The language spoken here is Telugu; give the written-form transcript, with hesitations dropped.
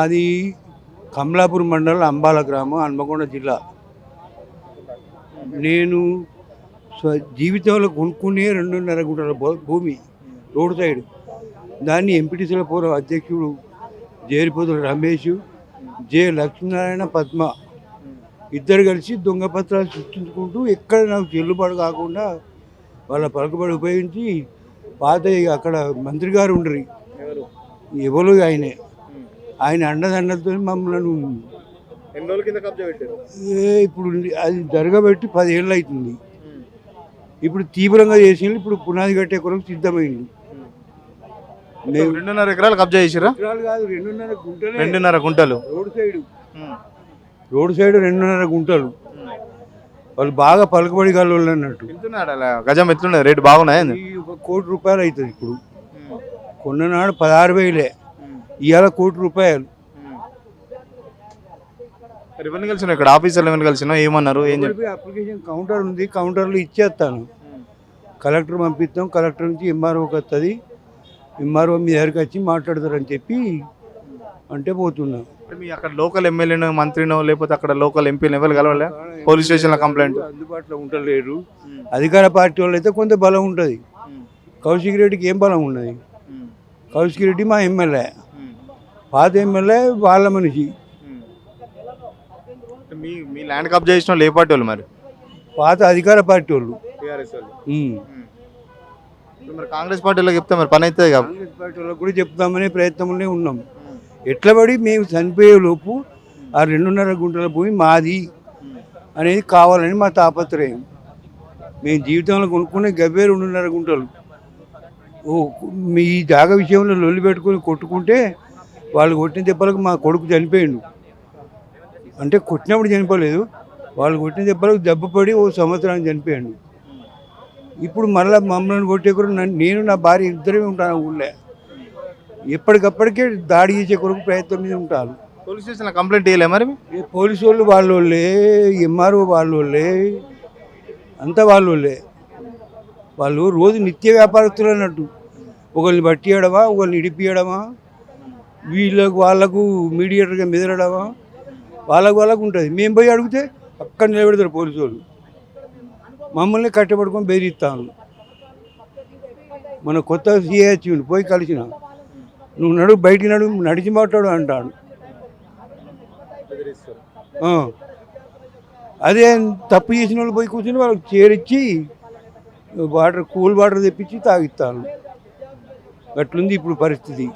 అది కమలాపూర్ మండలం అంబాల గ్రామం, హన్మకొండ జిల్లా. నేను జీవితంలో కొనుక్కునే 2.5 గుంటల భూమి రోడ్ సైడ్. దాన్ని ఎంపీటీసీల పూర్వ అధ్యక్షుడు జేరిపోతుల రమేష్, జె లక్ష్మీనారాయణ, పద్మ ఇద్దరు కలిసి దొంగ పత్రాలు సృష్టించుకుంటూ ఎక్కడ నాకు చెల్లుబాటు కాకుండా వాళ్ళ పలుకుబడి ఉపయోగించి పాత అక్కడ మంత్రి గారు ఉండరు, ఎవరు ఆయన అండదండలతో మమ్మల్ని ఇప్పుడు అది జరగబెట్టి 10 ఏళ్ళు అవుతుంది. ఇప్పుడు తీవ్రంగా చేసి ఇప్పుడు పునాది కట్టే కొరకు సిద్ధమైంది. 2.5 ఎకరాలు కబ్జా చేసిరా? కాదు, 2.5 గుంటలు. 2.5 గుంటలు రోడ్ సైడ్ 2.5 గుంటలు. వాళ్ళు బాగా పలుకుబడి గల్లోళ్ళు అన్నట్టు. గజం ఎట్లున్నాయి? రేటు బాగున్నాయి. 1 కోటి రూపాయలు అవుతుంది. ఇప్పుడు కొన్ననాడు 16,000, ఇవాళ 1 కోటి రూపాయలు. ఎవరిని కలిసిన ఇక్కడ ఆఫీసర్లు ఎవరిని కలిసినా ఏమన్నారు? అప్లికేషన్ కౌంటర్ ఉంది, కౌంటర్లో ఇచ్చేస్తాను. కలెక్టర్ పంపిస్తాం, కలెక్టర్ నుంచి ఎంఆర్ఓకి వస్తుంది, ఎంఆర్ఓ మీ దగ్గరికి వచ్చి మాట్లాడతారని చెప్పి అంటే పోతున్నాం. మీ అక్కడ లోకల్ ఎమ్మెల్యేనో మంత్రినో లేకపోతే అక్కడ లోకల్ ఎంపీని ఎవరు కలవాలా? పోలీస్ స్టేషన్లో కంప్లైంట్ అందుబాటులో ఉండలేరు. అధికార పార్టీ వాళ్ళు అయితే కొంత బలం ఉంటుంది. కౌశిక్ రెడ్డికి ఏం బలం ఉన్నది? కౌశిక్ రెడ్డి మా ఎమ్మెల్యే, పాత ఎమ్మెల్యే వాళ్ళ మనిషి. మీ ల్యాండ్ కబ్జా చేసిన వాళ్ళు ఏ పార్టీ వాళ్ళు? మరి పాత అధికార పార్టీ వాళ్ళు. మరి కాంగ్రెస్ పార్టీలో చెప్తే మరి పని అవుతుంది. కాంగ్రెస్ పార్టీ వాళ్ళకి కూడా చెప్తామనే ప్రయత్నంలోనే ఉన్నాం. ఎట్లా పడి మేము చనిపోయే లోపు ఆ 2.5 గుంటల భూమి మాది అనేది కావాలని మా తాపత్రయం. మేము జీవితంలో కొనుక్కునే గవ్వే 2.5 గుంటలు. మీ జాగా విషయంలో లొల్లి పెట్టుకొని కొట్టుకుంటే వాళ్ళు కొట్టిన దెబ్బలకు మా కొడుకు చనిపోయిండు. అంటే కొట్టినప్పుడు చనిపోలేదు, వాళ్ళు కొట్టిన దెబ్బలకు దెబ్బపడి 1 సంవత్సరానికి చనిపోయాడు. ఇప్పుడు మళ్ళీ మమ్మల్ని కొట్టే కొరకు నేను నా భార్య ఇద్దరే ఉంటాను ఊళ్ళో. ఎప్పటికప్పటికే దాడి చేసే కొరకు ప్రయత్నం మీద ఉంటారు. పోలీస్ స్టేషన్లో కంప్లైంట్ చేయలే? మరి పోలీసు వాళ్ళు వాళ్ళోళ్ళే, ఎంఆర్ఓ వాళ్ళోళ్ళే, అంతా వాళ్ళోళ్ళే. వాళ్ళు రోజు నిత్య వ్యాపారస్తులు అన్నట్టు. ఒకరిని బట్టియడమా, ఒకరిని ఇడిపియడమా, వాళ్ళకు మీడియేటర్గా మెదరడమా, వాళ్ళకు ఉంటుంది. మేము పోయి అడిగితే అక్కడ నిలబెడతారు పోలీసు వాళ్ళు. మమ్మల్ని కట్టబడుకొని బెదిరిస్తాను. మన కొత్త సిఐహెచ్ పోయి కలిసిన, నువ్వు నడువు, బయటికి నడువు, నడిచి మాట్లాడు అంటాడు. అదే తప్పు చేసిన వాళ్ళు పోయి కూర్చొని వాళ్ళకి చేరిచ్చి కూల్ వాటర్ తెప్పించి తాగిస్తాను. అట్లుంది ఇప్పుడు పరిస్థితి.